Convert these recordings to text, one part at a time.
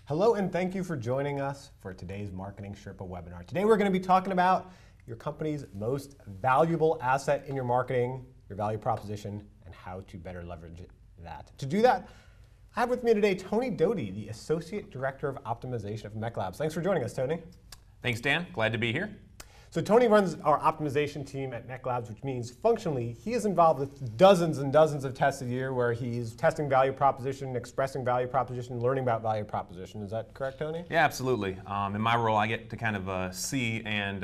Hello and thank you for joining us for today's Marketing Sherpa webinar. Today we're going to be talking about your company's most valuable asset in your marketing, your value proposition, and how to better leverage that. To do that, I have with me today Tony Doty, the Associate Director of Optimization of MechLabs. Thanks for joining us, Tony. Thanks, Dan. Glad to be here. So Tony runs our optimization team at MechLabs, which means functionally he is involved with dozens and dozens of tests a year where he's testing value proposition, expressing value proposition, learning about value proposition. Is that correct, Tony? Yeah, absolutely. In my role, I get to kind of see and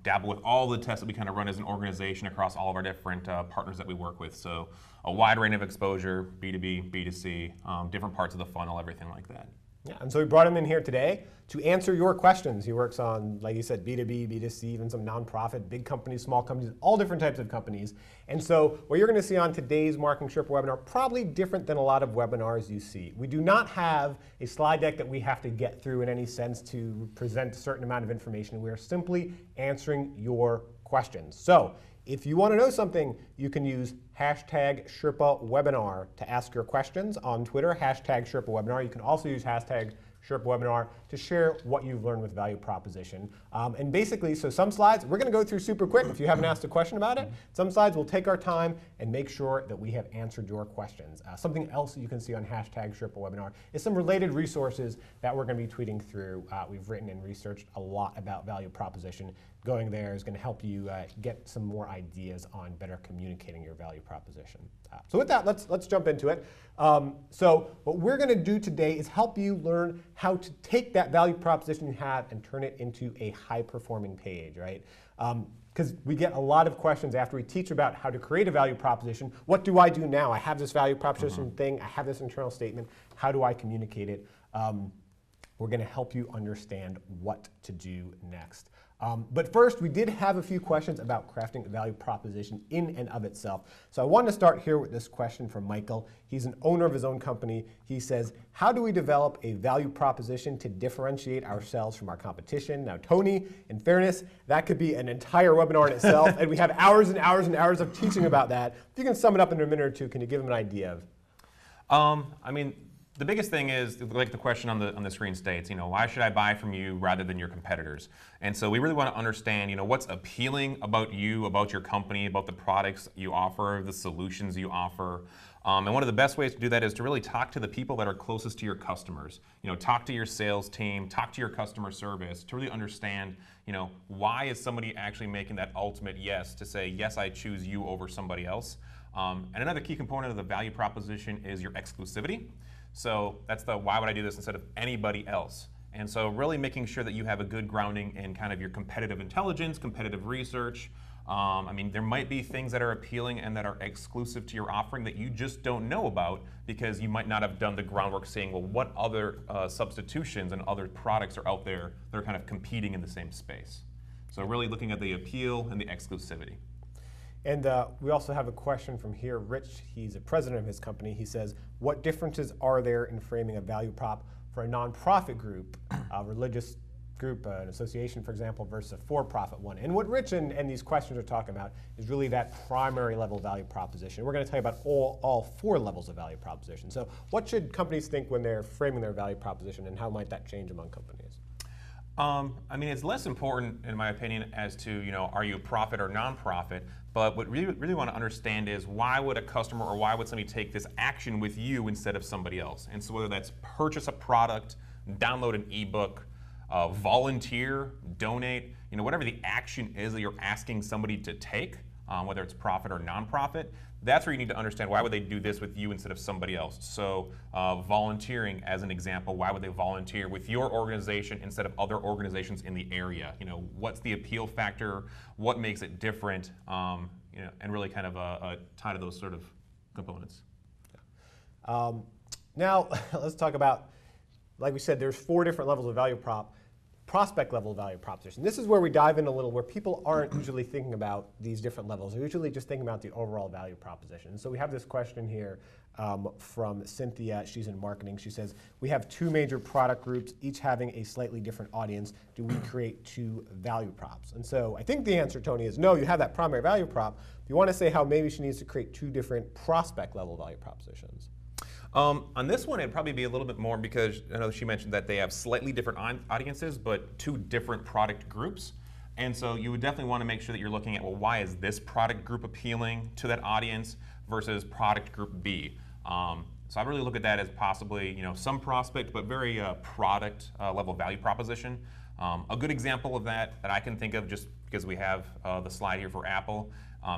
dabble with all the tests that we kind of run as an organization across all of our different partners that we work with. So a wide range of exposure, B2B, B2C, different parts of the funnel, everything like that. Yeah, and so we brought him in here today to answer your questions. He works on, like you said, B2B, B2C, even some nonprofit, big companies, small companies, all different types of companies. And so what you're going to see on today's Marketing Sherpa webinar, probably different than a lot of webinars you see. We do not have a slide deck that we have to get through in any sense to present a certain amount of information. We are simply answering your questions. So if you want to know something, you can use hashtag Sherpa webinar to ask your questions on Twitter, hashtag Sherpa webinar. You can also use hashtag Sherpa webinar to share what you've learned with value proposition. And basically, so some slides, we're going to go through super quick if you haven't asked a question about it. Some slides we'll take our time and make sure that we have answered your questions. Something else that you can see on hashtag Sherpa webinar is some related resources that we're going to be tweeting through. We've written and researched a lot about value proposition. Going there is going to help you get some more ideas on better communicating your value proposition. So with that, let's jump into it. So what we're going to do today is help you learn how to take that value proposition you have and turn it into a high-performing page, right? Because we get a lot of questions after we teach about how to create a value proposition. What do I do now? I have this value proposition thing. I have this internal statement. How do I communicate it? We're going to help you understand what to do next. But first, we did have a few questions about crafting a value proposition in and of itself. So I want to start here with this question from Michael. He's an owner of his own company. He says, how do we develop a value proposition to differentiate ourselves from our competition? Now, Tony, in fairness, that could be an entire webinar in itself, and we have hours and hours and hours of teaching about that. If you can sum it up in a minute or two, can you give him an idea of? The biggest thing is, like the question on the screen states, why should I buy from you rather than your competitors? And so we really want to understand, what's appealing about you, about your company, about the products you offer, the solutions you offer. And one of the best ways to do that is to really talk to the people that are closest to your customers. Talk to your sales team, talk to your customer service to really understand, why is somebody actually making that ultimate yes to say, yes, I choose you over somebody else. And another key component of the value proposition is your exclusivity. So that's the why would I do this instead of anybody else? And so really making sure that you have a good grounding in kind of your competitive intelligence, competitive research. There might be things that are appealing and that are exclusive to your offering that you just don't know about because you might not have done the groundwork saying, well, what other substitutions and other products are out there that are kind of competing in the same space? So really looking at the appeal and the exclusivity. And we also have a question from here. Rich, he's a president of his company. He says, what differences are there in framing a value prop for a nonprofit group, a religious group, an association, for example, versus a for-profit one? And what Rich and these questions are talking about is really that primary level value proposition. We're going to tell you about all four levels of value proposition. So what should companies think when they're framing their value proposition, and how might that change among companies? It's less important, in my opinion, as to, are you a profit or nonprofit? But what we really want to understand is why would a customer or why would somebody take this action with you instead of somebody else? And so whether that's purchase a product, download an ebook, volunteer, donate, whatever the action is that you're asking somebody to take, whether it's profit or nonprofit, that's where you need to understand why would they do this with you instead of somebody else. So volunteering, as an example, why would they volunteer with your organization instead of other organizations in the area? What's the appeal factor? What makes it different? And really kind of tie to those sort of components. Now let's talk about, like we said, there's four different levels of value prospect level value proposition. This is where we dive in a little, where people aren't usually thinking about these different levels. They're usually just thinking about the overall value proposition. So we have this question here from Cynthia. She's in marketing. She says, we have two major product groups, each having a slightly different audience. Do we create two value props? And so I think the answer, Tony, is no, you have that primary value prop. You want to say how maybe she needs to create two different prospect level value propositions. On this one, it'd probably be a little bit more because I know she mentioned that they have slightly different audiences, but two different product groups. And so you would definitely want to make sure that you're looking at, well, why is this product group appealing to that audience versus product group B? So I really look at that as possibly, some prospect, but very product level value proposition. A good example of that I can think of, just because we have the slide here for Apple,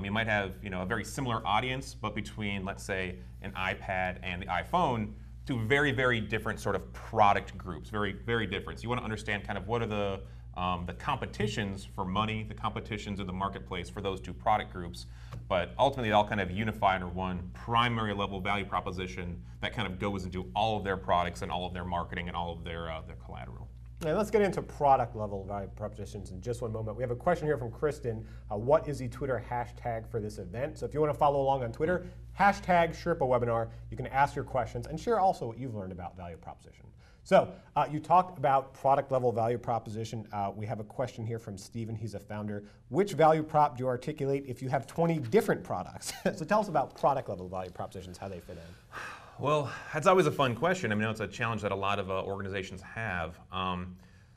you might have a very similar audience, but between, let's say, an iPad and the iPhone, two very, very different sort of product groups, very, very different. So you want to understand kind of what are the competitions for money, the competitions in the marketplace for those two product groups, but ultimately they all kind of unify under one primary level value proposition that kind of goes into all of their products and all of their marketing and all of their collateral. And let's get into product level value propositions in just one moment. We have a question here from Kristen. What is the Twitter hashtag for this event? So if you want to follow along on Twitter, hashtag Sherpa webinar. You can ask your questions and share also what you've learned about value proposition. So you talked about product level value proposition. We have a question here from Steven. He's a founder. Which value prop do you articulate if you have 20 different products? So tell us about product level value propositions, how they fit in. Well, that's always a fun question. I mean, it's a challenge that a lot of organizations have.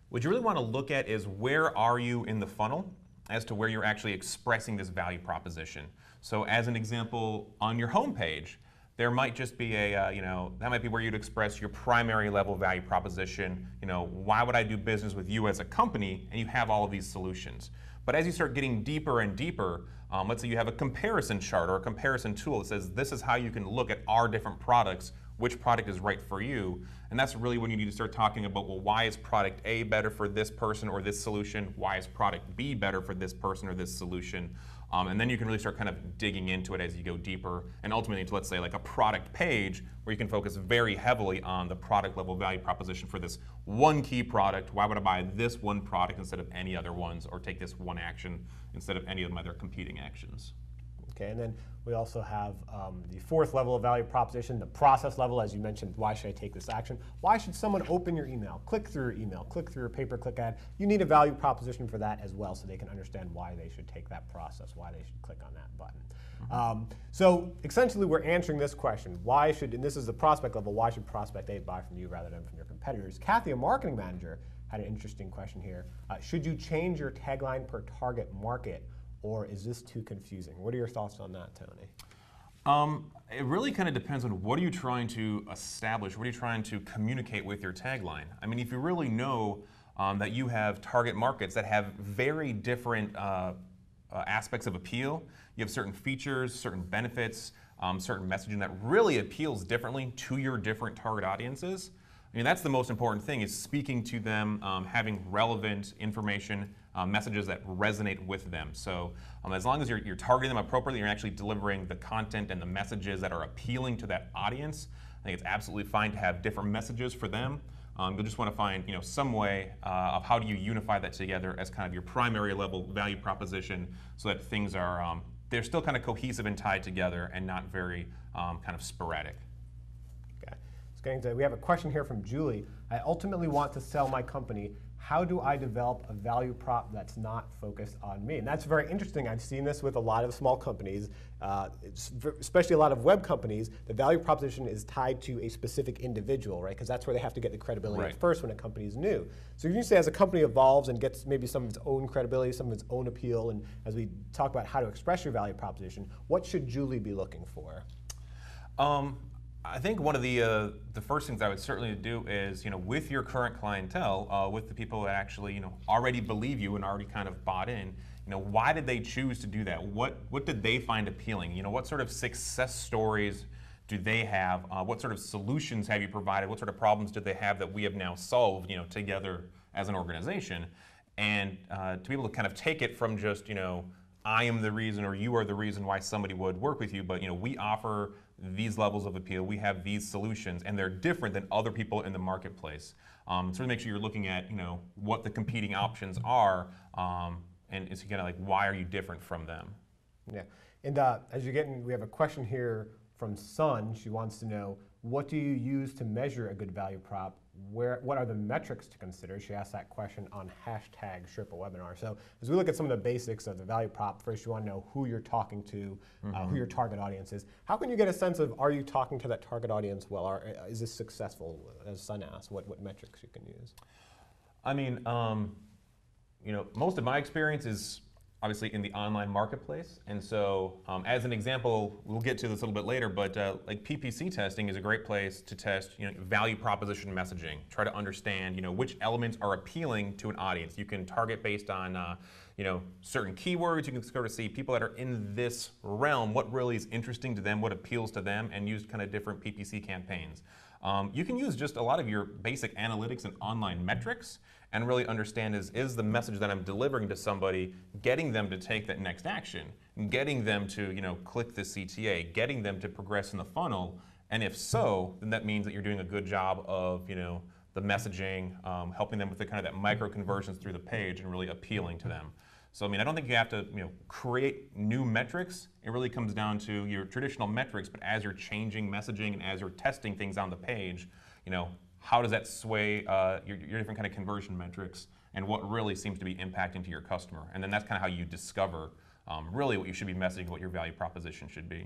What you really want to look at is where are you in the funnel as to where you're actually expressing this value proposition. So as an example, on your homepage, there might just be that might be where you'd express your primary level value proposition. Why would I do business with you as a company? And you have all of these solutions. But as you start getting deeper and deeper, let's say you have a comparison chart or a comparison tool that says this is how you can look at our different products, which product is right for you. And that's really when you need to start talking about, well, why is product A better for this person or this solution? Why is product B better for this person or this solution? And then you can really start kind of digging into it as you go deeper, and ultimately into, let's say, like a product page where you can focus very heavily on the product level value proposition for this one key product. Why would I buy this one product instead of any other ones, or take this one action instead of any of my other competing actions? Okay, and then we also have the fourth level of value proposition, the process level, as you mentioned. Why should I take this action? Why should someone open your email, click through your email, click through your pay-per-click ad? You need a value proposition for that as well, so they can understand why they should take that process, why they should click on that button. So essentially we're answering this question, why should, and this is the prospect level, why should prospect A buy from you rather than from your competitors? Kathy, a marketing manager, had an interesting question here. Should you change your tagline per target market, or is this too confusing? What are your thoughts on that, Tony? It really kind of depends on what are you trying to establish, what are you trying to communicate with your tagline. I mean, if you really know that you have target markets that have very different aspects of appeal, you have certain features, certain benefits, certain messaging that really appeals differently to your different target audiences. I mean, that's the most important thing, is speaking to them, having relevant information, messages that resonate with them. So as long as you're targeting them appropriately, you're actually delivering the content and the messages that are appealing to that audience, I think it's absolutely fine to have different messages for them. You'll just want to find some way of how do you unify that together as kind of your primary level value proposition, so that things are they're still kind of cohesive and tied together and not very kind of sporadic. We have a question here from Julie. I ultimately want to sell my company. How do I develop a value prop that's not focused on me? And that's very interesting. I've seen this with a lot of small companies, especially a lot of web companies. The value proposition is tied to a specific individual, right? Because that's where they have to get the credibility at first when a company is new. So you say as a company evolves and gets maybe some of its own credibility, some of its own appeal, and as we talk about how to express your value proposition, what should Julie be looking for? I think one of the first things I would certainly do is, with your current clientele, with the people that actually, already believe you and already kind of bought in, why did they choose to do that? What did they find appealing? What sort of success stories do they have? What sort of solutions have you provided? What sort of problems did they have that we have now solved, together as an organization? And to be able to kind of take it from just, I am the reason or you are the reason why somebody would work with you, but we offer these levels of appeal, we have these solutions, and they're different than other people in the marketplace. So to make sure you're looking at what the competing options are, and it's kind of like, why are you different from them? Yeah, and as you're getting, we have a question here from Sun. She wants to know, what do you use to measure a good value prop? what are the metrics to consider? She asked that question on #SherpaWebinar. So as we look at some of the basics of the value prop, first you want to know who you're talking to, who your target audience is. How can you get a sense of, are you talking to that target audience well? Is this successful? As Sun asked, what metrics you can use? I mean, most of my experience is obviously in the online marketplace, and so as an example, we'll get to this a little bit later, but like PPC testing is a great place to test value proposition messaging. Try to understand which elements are appealing to an audience. You can target based on certain keywords. You can sort of see people that are in this realm, what really is interesting to them, what appeals to them, and use kind of different PPC campaigns. You can use just a lot of your basic analytics and online metrics and really understand is the message that I'm delivering to somebody getting them to take that next action, getting them to click the CTA, getting them to progress in the funnel, and if so, then that means that you're doing a good job of the messaging, helping them with the kind of that micro conversions through the page and really appealing to them. So I don't think you have to create new metrics. It really comes down to your traditional metrics, but as you're changing messaging and as you're testing things on the page, how does that sway your different kind of conversion metrics and what really seems to be impacting to your customer? And then that's kind of how you discover really what you should be messaging, what your value proposition should be.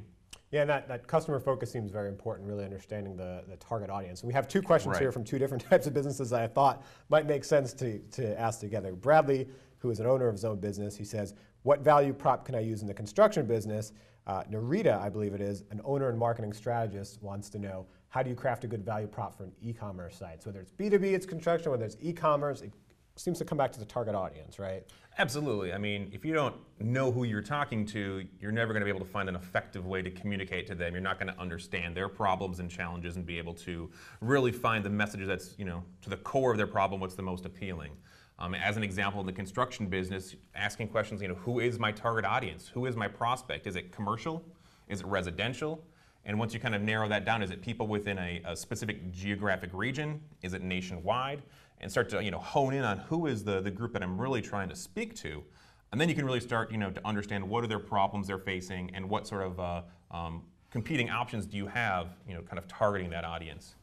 Yeah, and that customer focus seems very important, really understanding the target audience. And we have two questions here from two different types of businesses that I thought might make sense to ask together. Bradley, who is an owner of his own business, he says, what value prop can I use in the construction business? Narita, I believe it is, an owner and marketing strategist, wants to know, how do you craft a good value prop for an e-commerce site? So whether it's B2B, it's construction, whether it's e-commerce, it seems to come back to the target audience, right? Absolutely. If you don't know who you're talking to, you're never going to be able to find an effective way to communicate to them. You're not going to understand their problems and challenges and be able to really find the message that's, to the core of their problem, what's the most appealing. As an example, in the construction business, asking questions, who is my target audience? Who is my prospect? Is it commercial? Is it residential? And once you kind of narrow that down, is it people within a specific geographic region? Is it nationwide? And start to hone in on who is the group that I'm really trying to speak to. And then you can really start to understand what are their problems they're facing and what sort of competing options do you have kind of targeting that audience.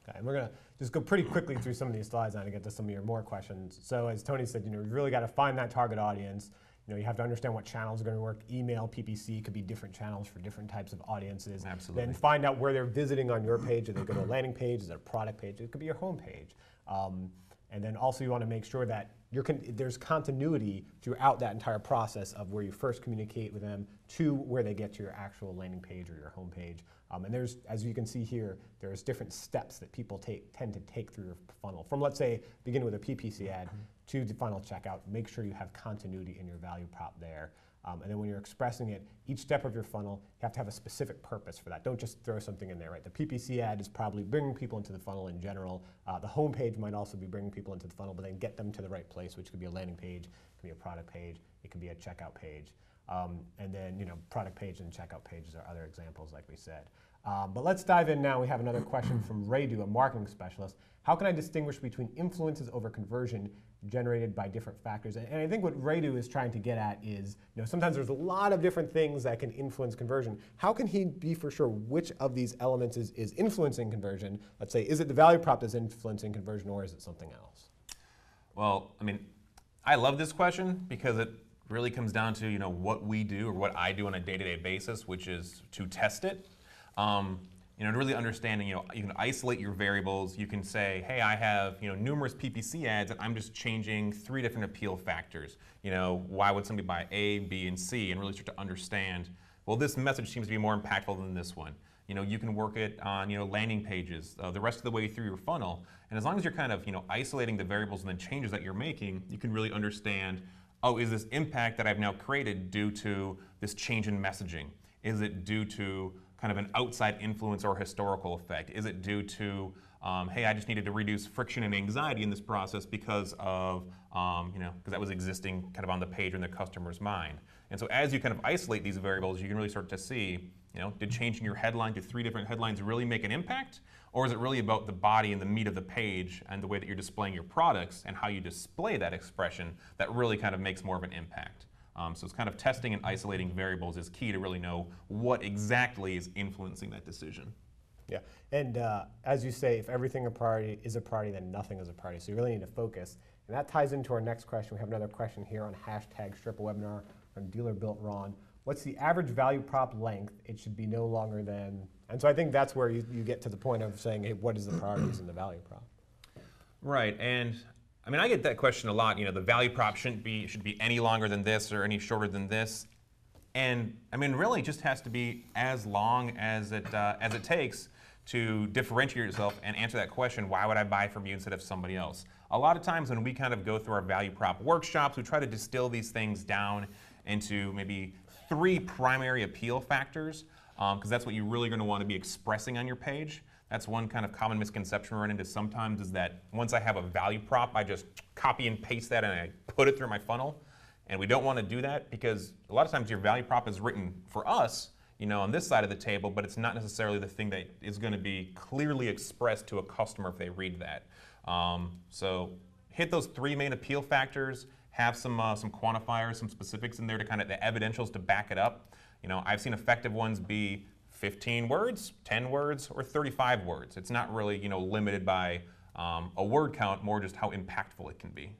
Okay, and we're going to just go pretty quickly through some of these slides now to get to some of your more questions. So as Tony said, you've really got to find that target audience. You have to understand what channels are going to work. Email, PPC could be different channels for different types of audiences. Absolutely. Then find out where they're visiting on your page. Do they go to a landing page? Is it a product page? It could be your home page. And then also you want to make sure that there's continuity throughout that entire process of where you first communicate with them to where they get to your actual landing page or your home page. And there's, as you can see here, there's different steps that people tend to take through your funnel. From, let's say, begin with a PPC ad to the final checkout. Make sure you have continuity in your value prop there. And then when you're expressing it, each step of your funnel, you have to have a specific purpose for that. Don't just throw something in there, right? The PPC ad is probably bringing people into the funnel in general. The home page might also be bringing people into the funnel, but then get them to the right place, which could be a landing page, it could be a product page, it could be a checkout page. And then, product page and checkout pages are other examples, like we said. But let's dive in now. We have another question from Radu, a marketing specialist. How can I distinguish between influences over conversion generated by different factors? And I think what Radu is trying to get at is, sometimes there's a lot of different things that can influence conversion. How can he be for sure which of these elements is influencing conversion? Let's say, is it the value prop that's influencing conversion, or is it something else? Well, I love this question because it really comes down to what we do or what I do on a day-to-day basis, which is to test it. To really understand, you can isolate your variables. You can say, hey, I have numerous PPC ads and I'm just changing 3 different appeal factors. Why would somebody buy A, B, and C? And really start to understand, well, this message seems to be more impactful than this one. You can work it on landing pages the rest of the way through your funnel. And as long as you're kind of isolating the variables and the changes that you're making, you can really understand, oh, is this impact that I've now created due to this change in messaging? Is it due to kind of an outside influence or historical effect? Is it due to, hey, I just needed to reduce friction and anxiety in this process because of, because that was existing kind of on the page or in the customer's mind? And so as you kind of isolate these variables, you can really start to see, did changing your headline to 3 different headlines really make an impact? Or is it really about the body and the meat of the page and the way that you're displaying your products and how you display that expression that really kind of makes more of an impact? So it's kind of testing and isolating variables is key to really know what exactly is influencing that decision. Yeah, and as you say, if everything a priority is a priority, then nothing is a priority. So you really need to focus. And that ties into our next question. We have another question here on #SherpaWebinar from Dealer Built Ron. What's the average value prop length? It should be no longer than, and so I think that's where you get to the point of saying, hey, what is the priorities in the value prop? Right, and I mean, I get that question a lot. You know, the value prop should be any longer than this or any shorter than this. And I mean, really, it just has to be as long as it takes to differentiate yourself and answer that question, why would I buy from you instead of somebody else? A lot of times when we kind of go through our value prop workshops, we try to distill these things down into maybe 3 primary appeal factors, because that's what you're really going to want to be expressing on your page. That's one kind of common misconception we run into sometimes, is that once I have a value prop, I just copy and paste that and I put it through my funnel. And we don't want to do that, because a lot of times your value prop is written for us, you know, on this side of the table, but it's not necessarily the thing that is going to be clearly expressed to a customer if they read that. So hit those 3 main appeal factors, have some quantifiers, some specifics in there to kind of the evidentials to back it up. You know, I've seen effective ones be 15 words, 10 words, or 35 words. It's not really, you know, limited by a word count, more just how impactful it can be.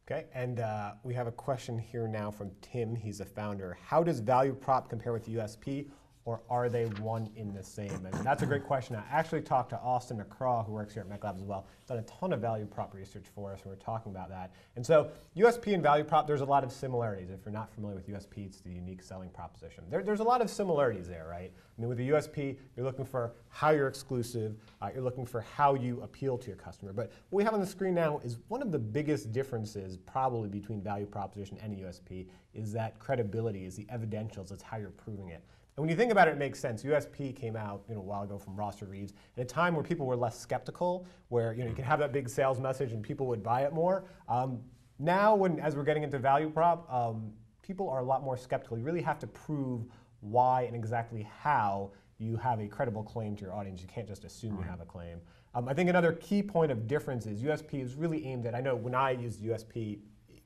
Okay, and we have a question here now from Tim. He's a founder. How does value prop compare with USP, or are they one in the same? And that's a great question. I actually talked to Austin McCraw, who works here at MechLabs as well. Done a ton of value prop research for us, and we're talking about that. And so USP and value prop, there's a lot of similarities. If you're not familiar with USP, it's the unique selling proposition. There's a lot of similarities there, right? I mean, with the USP, you're looking for how you're exclusive. You're looking for how you appeal to your customer. But what we have on the screen now is one of the biggest differences probably between value proposition and a USP is that credibility, is the evidentials, it's how you're proving it. And when you think about it, it makes sense. USP came out a while ago from Roster Reeves at a time where people were less skeptical, where you could have that big sales message and people would buy it more. Now, as we're getting into value prop, people are a lot more skeptical. You really have to prove why and exactly how you have a credible claim to your audience. You can't just assume you have a claim. I think another key point of difference is USP is really aimed at, I know when I used USP,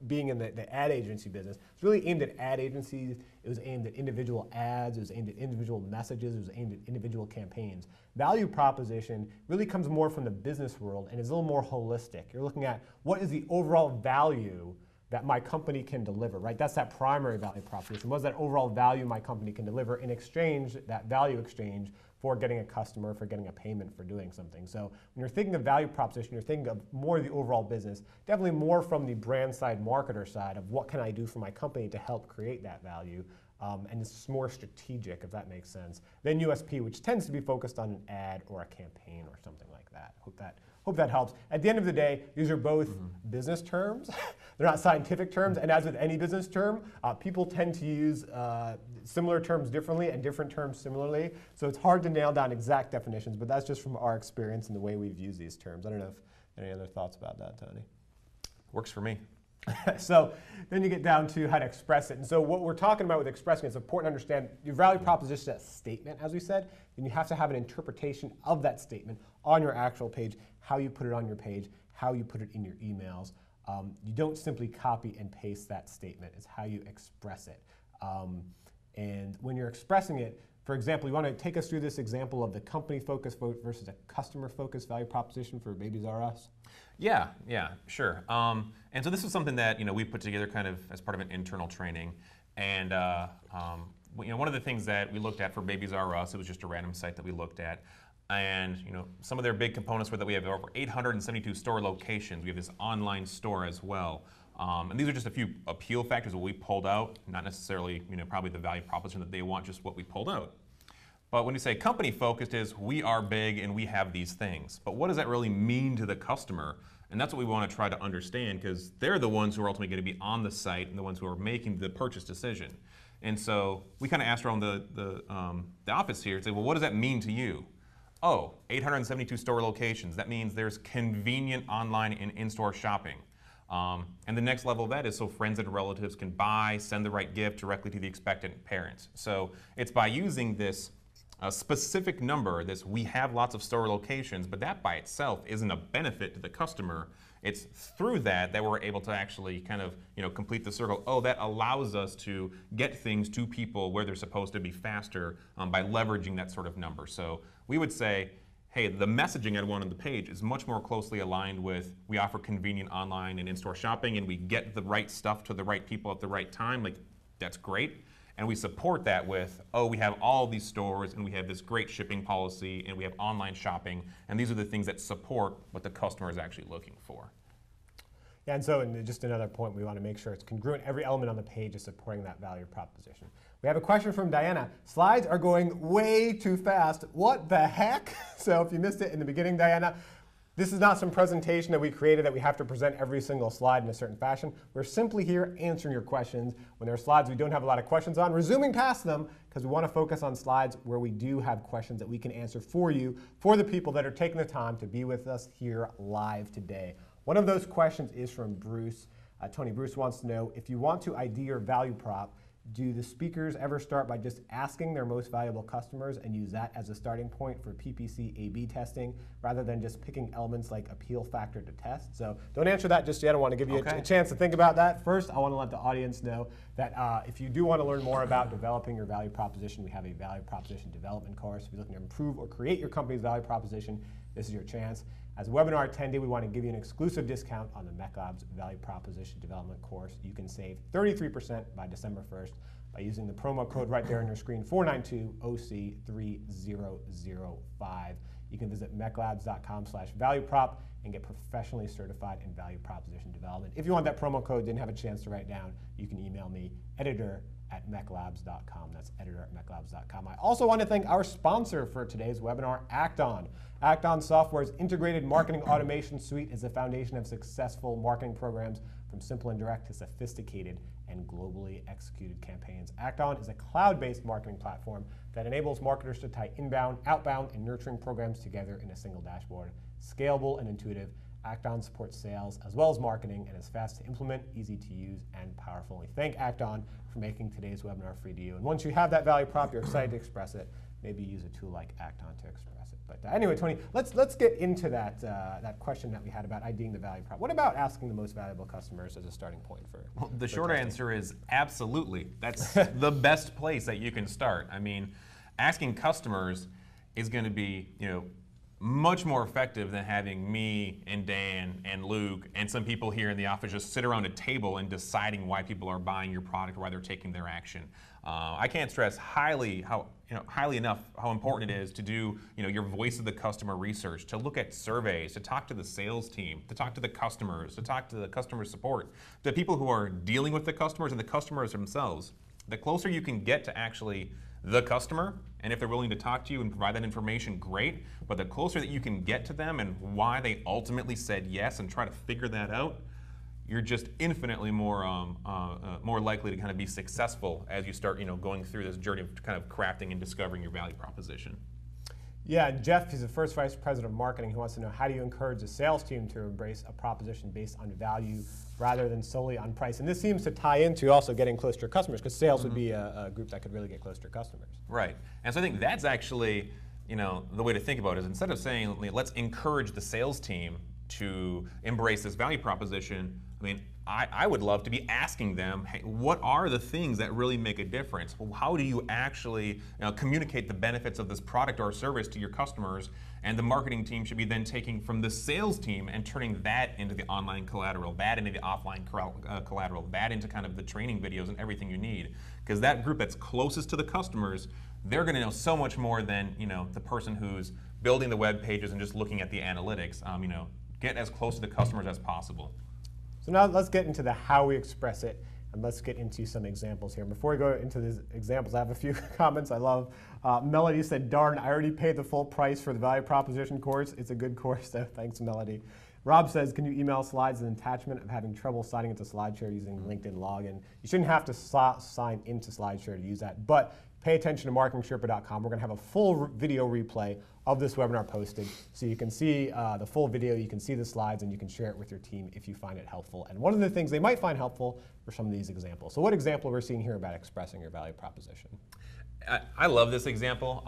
being in the ad agency business, it's really aimed at ad agencies. It was aimed at individual ads. It was aimed at individual messages. It was aimed at individual campaigns. Value proposition really comes more from the business world and is a little more holistic. You're looking at what is the overall value that my company can deliver, right? That's that primary value proposition. What is that overall value my company can deliver in exchange, that value exchange for getting a customer, for getting a payment for doing something. So when you're thinking of value proposition, you're thinking of more of the overall business, definitely more from the brand side, marketer side of what can I do for my company to help create that value. And it's more strategic, if that makes sense, than USP, which tends to be focused on an ad or a campaign or something like that. Hope that helps. At the end of the day, these are both business terms. They're not scientific terms, and as with any business term, people tend to use similar terms differently and different terms similarly. So it's hard to nail down exact definitions, but that's just from our experience and the way we've used these terms. I don't know if any other thoughts about that, Tony? Works for me. So then you get down to how to express it. And so what we're talking about with expressing, it's important to understand your value proposition is a statement, as we said, and you have to have an interpretation of that statement on your actual page, how you put it on your page, how you put it in your emails. You don't simply copy and paste that statement. It's how you express it. And when you're expressing it, for example, you want to take us through this example of the company-focused versus a customer-focused value proposition for Babies R Us? Yeah, sure. And so this is something that we put together kind of as part of an internal training. And one of the things that we looked at for Babies R Us, it was just a random site that we looked at. And some of their big components were that we have over 872 store locations. We have this online store as well. And these are just a few appeal factors that we pulled out, not necessarily probably the value proposition that they want, just what we pulled out. But when you say company focused is we are big and we have these things. But what does that really mean to the customer? And that's what we want to try to understand, because they're the ones who are ultimately going to be on the site and the ones who are making the purchase decision. And so we kind of asked around the office here and say, well, what does that mean to you? Oh, 872 store locations. That means there's convenient online and in-store shopping. And the next level of that is so friends and relatives can buy, send the right gift directly to the expectant parents. So it's by using this a specific number. We have lots of store locations, but that by itself isn't a benefit to the customer. It's through that we're able to actually kind of complete the circle. Oh, that allows us to get things to people where they're supposed to be faster by leveraging that sort of number. So we would say, hey, the messaging I want on the page is much more closely aligned with we offer convenient online and in-store shopping, and we get the right stuff to the right people at the right time. Like, that's great. And we support that with, oh, we have all these stores, and we have this great shipping policy, and we have online shopping, and these are the things that support what the customer is actually looking for. Yeah, and so just another point, we want to make sure it's congruent. Every element on the page is supporting that value proposition. We have a question from Diana. Slides are going way too fast. What the heck? So if you missed it in the beginning, Diana, this is not some presentation that we created that we have to present every single slide in a certain fashion. We're simply here answering your questions. When there are slides we don't have a lot of questions on, we're zooming past them because we want to focus on slides where we do have questions that we can answer for you, for the people that are taking the time to be with us here live today. One of those questions is from Bruce. Tony Bruce wants to know, if you want to ID your value prop, do the speakers ever start by just asking their most valuable customers and use that as a starting point for PPC A/B testing rather than just picking elements like appeal factor to test? So don't answer that just yet. I want to give you a chance to think about that. First, I want to let the audience know that if you do want to learn more about developing your value proposition, we have a value proposition development course. If you're looking to improve or create your company's value proposition, this is your chance. As a webinar attendee, we want to give you an exclusive discount on the MECLabs Value Proposition Development course. You can save 33% by December 1st by using the promo code right there on your screen, 492OC3005. You can visit meclabs.com/valueprop and get professionally certified in value proposition development. If you want that promo code, didn't have a chance to write down, you can email me, editor@meclabs.com. That's editor@meclabs.com. I also want to thank our sponsor for today's webinar, Acton. Acton Software's integrated marketing automation suite is the foundation of successful marketing programs, from simple and direct to sophisticated and globally executed campaigns. Acton is a cloud-based marketing platform that enables marketers to tie inbound, outbound, and nurturing programs together in a single dashboard. Scalable and intuitive, Acton supports sales as well as marketing and is fast to implement, easy to use, and powerful. We thank Acton for making today's webinar free to you. And once you have that value prop, you're excited to express it, maybe use a tool like Acton to express it. But anyway, Tony, let's get into that question that we had about IDing the value prop. What about asking the most valuable customers as a starting point for? Well, the short answer is absolutely. That's the best place that you can start. I mean, asking customers is going to be, much more effective than having me and Dan and Luke and some people here in the office just sit around a table and deciding why people are buying your product or why they're taking their action. I can't stress highly enough how important it is to do your voice of the customer research, to look at surveys, to talk to the sales team, to talk to the customers, to talk to the customer support, the people who are dealing with the customers and the customers themselves. The closer you can get to actually the customer, and if they're willing to talk to you and provide that information, great, but the closer that you can get to them and why they ultimately said yes and try to figure that out, you're just infinitely more likely to kind of be successful as you start going through this journey of kind of crafting and discovering your value proposition. Yeah, Jeff, he's the first vice president of marketing, who wants to know, how do you encourage the sales team to embrace a proposition based on value rather than solely on price? And this seems to tie into also getting close to your customers, because sales would be a group that could really get close to your customers. Right, and so I think that's actually the way to think about it is, instead of saying, let's encourage the sales team to embrace this value proposition, I mean, I would love to be asking them, hey, what are the things that really make a difference? Well, how do you actually communicate the benefits of this product or service to your customers? And the marketing team should be then taking from the sales team and turning that into the online collateral, that into the offline collateral, that into kind of the training videos and everything you need. Because that group that's closest to the customers, they're going to know so much more than the person who's building the web pages and just looking at the analytics. Get as close to the customers as possible. So now let's get into the how we express it, and let's get into some examples here. Before we go into these examples, I have a few comments I love. Melody said, darn, I already paid the full price for the value proposition course. It's a good course, so thanks, Melody. Rob says, can you email slides an attachment of having trouble signing into SlideShare using LinkedIn login? You shouldn't have to sign into SlideShare to use that, but pay attention to MarketingSherpa.com. We're going to have a full video replay of this webinar posted, so you can see the full video, you can see the slides, and you can share it with your team if you find it helpful. And one of the things they might find helpful are some of these examples. So what example we're seeing here about expressing your value proposition? I love this example.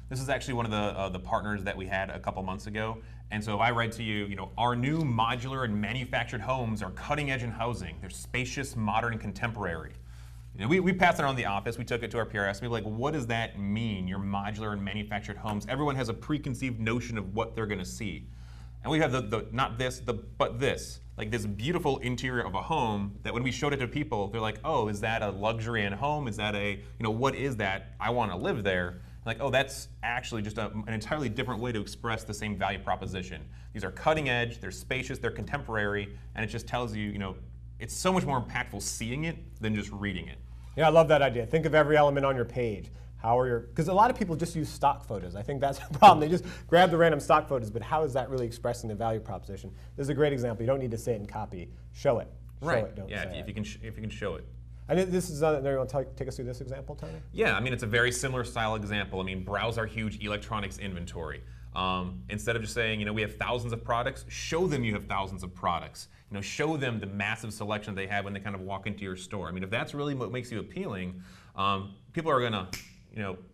This is actually one of the partners that we had a couple months ago. And so if I read to you, our new modular and manufactured homes are cutting edge in housing. They're spacious, modern, and contemporary. We passed it around the office. We took it to our PRS. We were like, what does that mean? Your modular and manufactured homes. Everyone has a preconceived notion of what they're going to see. And we have not this, but this. Like this beautiful interior of a home that when we showed it to people, they're like, oh, is that a luxury in a home? Is that what is that? I want to live there. Like, oh, that's actually just an entirely different way to express the same value proposition. These are cutting edge, they're spacious, they're contemporary, and it just tells you, it's so much more impactful seeing it than just reading it. Yeah, I love that idea. Think of every element on your page. Because a lot of people just use stock photos. I think that's the problem. They just grab the random stock photos, but how is that really expressing the value proposition? This is a great example. You don't need to say it in copy. Show it. Right. Show it, don't say if you can show it. And this is another, you want to take us through this example, Tony? Yeah, I mean, it's a very similar style example. I mean, browse our huge electronics inventory. Instead of just saying, we have thousands of products, show them you have thousands of products. Show them the massive selection they have when they kind of walk into your store. I mean, if that's really what makes you appealing, people are going to,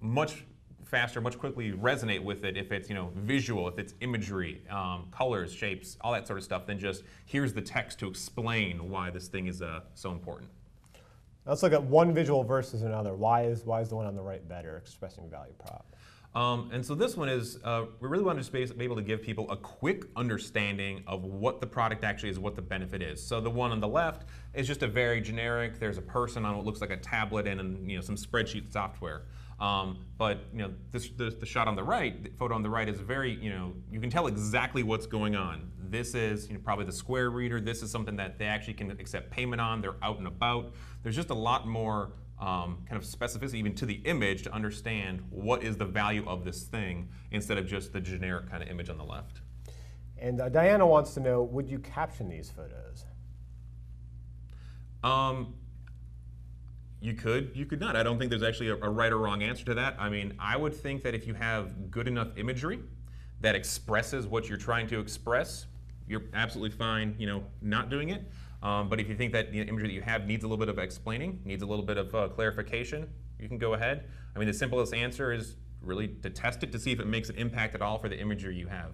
much faster, much quickly resonate with it if it's, visual, if it's imagery, colors, shapes, all that sort of stuff, than just here's the text to explain why this thing is so important. Let's look at one visual versus another. Why is the one on the right better, expressing value prop? And so this one is, we really want to just be able to give people a quick understanding of what the product actually is, what the benefit is. So the one on the left is just a very generic, there's a person on what looks like a tablet and some spreadsheet software. But the shot on the right, the photo on the right is very, you can tell exactly what's going on. This is probably the square reader. This is something that they actually can accept payment on. They're out and about. There's just a lot more kind of specificity even to the image to understand what is the value of this thing instead of just the generic kind of image on the left. And Diana wants to know, would you caption these photos? You could not. I don't think there's actually a right or wrong answer to that. I mean, I would think that if you have good enough imagery that expresses what you're trying to express, you're absolutely fine, not doing it. But if you think that the imagery that you have needs a little bit of explaining, needs a little bit of clarification, you can go ahead. I mean, the simplest answer is really to test it to see if it makes an impact at all for the imagery you have.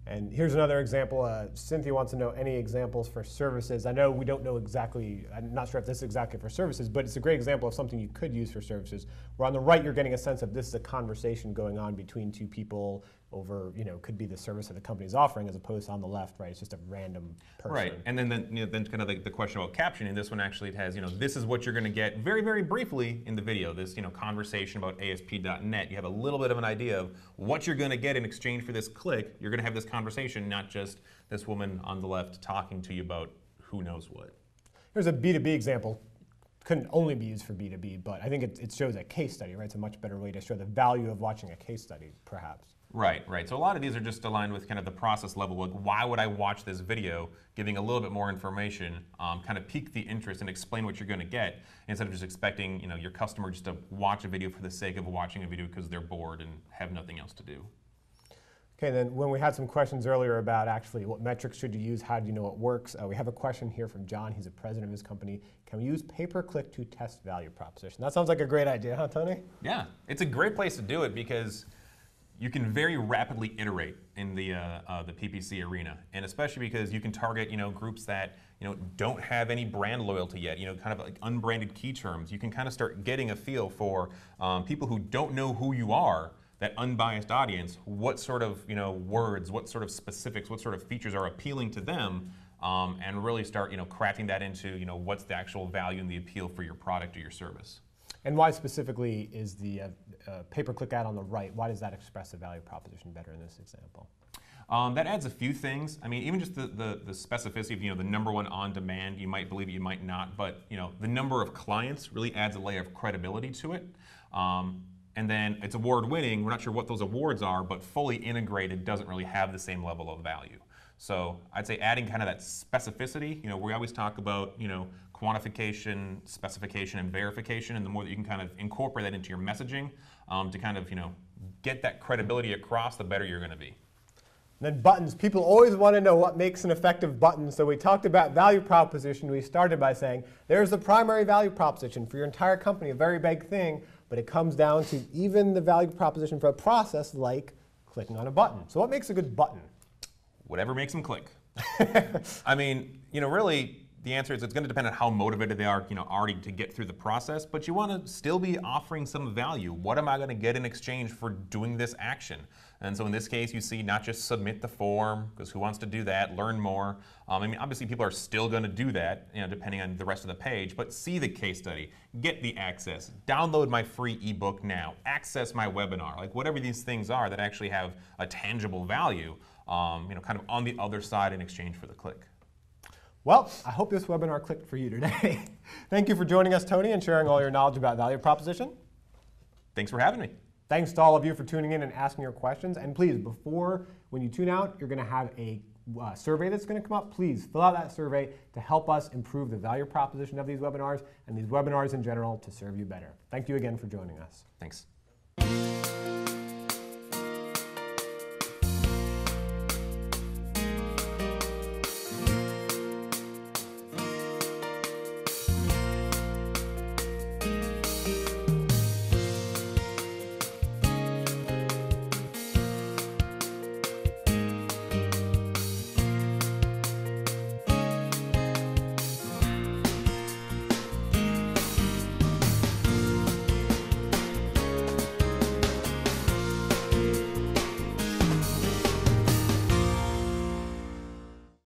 And here's another example. Cynthia wants to know any examples for services. I know we don't know exactly, I'm not sure if this is exactly for services, but it's a great example of something you could use for services. Where on the right, you're getting a sense of this is a conversation going on between two people over, could be the service that the company's offering, as opposed to on the left, right? It's just a random person. Right, and then kind of the question about captioning. This one actually has, this is what you're going to get very, very briefly in the video. This, conversation about ASP.NET. You have a little bit of an idea of what you're going to get in exchange for this click. You're going to have this conversation, not just this woman on the left talking to you about who knows what. Here's a B2B example. Couldn't only be used for B2B, but I think it shows a case study, right? It's a much better way to show the value of watching a case study, perhaps. Right. So a lot of these are just aligned with kind of the process level. Like, why would I watch this video? Giving a little bit more information, kind of pique the interest and explain what you're going to get, instead of just expecting your customer just to watch a video for the sake of watching a video because they're bored and have nothing else to do. Okay, then when we had some questions earlier about actually what metrics should you use, how do you know it works, we have a question here from John. He's a president of his company. Can we use pay-per-click to test value proposition? That sounds like a great idea, huh, Tony? Yeah, it's a great place to do it because you can very rapidly iterate in the PPC arena, and especially because you can target groups that don't have any brand loyalty yet, kind of like unbranded key terms. You can kind of start getting a feel for people who don't know who you are, that unbiased audience, what sort of words, what sort of specifics, what sort of features are appealing to them, and really start crafting that into what's the actual value and the appeal for your product or your service. And why specifically is the pay-per-click ad on the right, why does that express the value proposition better in this example? That adds a few things. I mean, even just the specificity of the number one on demand, you might believe it, you might not, but the number of clients really adds a layer of credibility to it. And then it's award-winning. We're not sure what those awards are, but fully integrated doesn't really have the same level of value. So I'd say adding kind of that specificity. We always talk about quantification, specification, and verification, and the more that you can kind of incorporate that into your messaging to kind of get that credibility across, the better you're going to be. And then buttons. People always want to know what makes an effective button. So we talked about value proposition. We started by saying there's the primary value proposition for your entire company, a very big thing, but it comes down to even the value proposition for a process like clicking on a button. So what makes a good button? Whatever makes them click. I mean, really, the answer is it's going to depend on how motivated they are, already to get through the process, but you want to still be offering some value. What am I going to get in exchange for doing this action? And so in this case, you see not just submit the form, because who wants to do that, learn more. Obviously people are still going to do that, depending on the rest of the page, but see the case study, get the access, download my free ebook now, access my webinar, like whatever these things are that actually have a tangible value, kind of on the other side in exchange for the click. Well, I hope this webinar clicked for you today. Thank you for joining us, Tony, and sharing all your knowledge about value proposition. Thanks for having me. Thanks to all of you for tuning in and asking your questions. And please, when you tune out, you're going to have a survey that's going to come up. Please fill out that survey to help us improve the value proposition of these webinars and these webinars in general to serve you better. Thank you again for joining us. Thanks.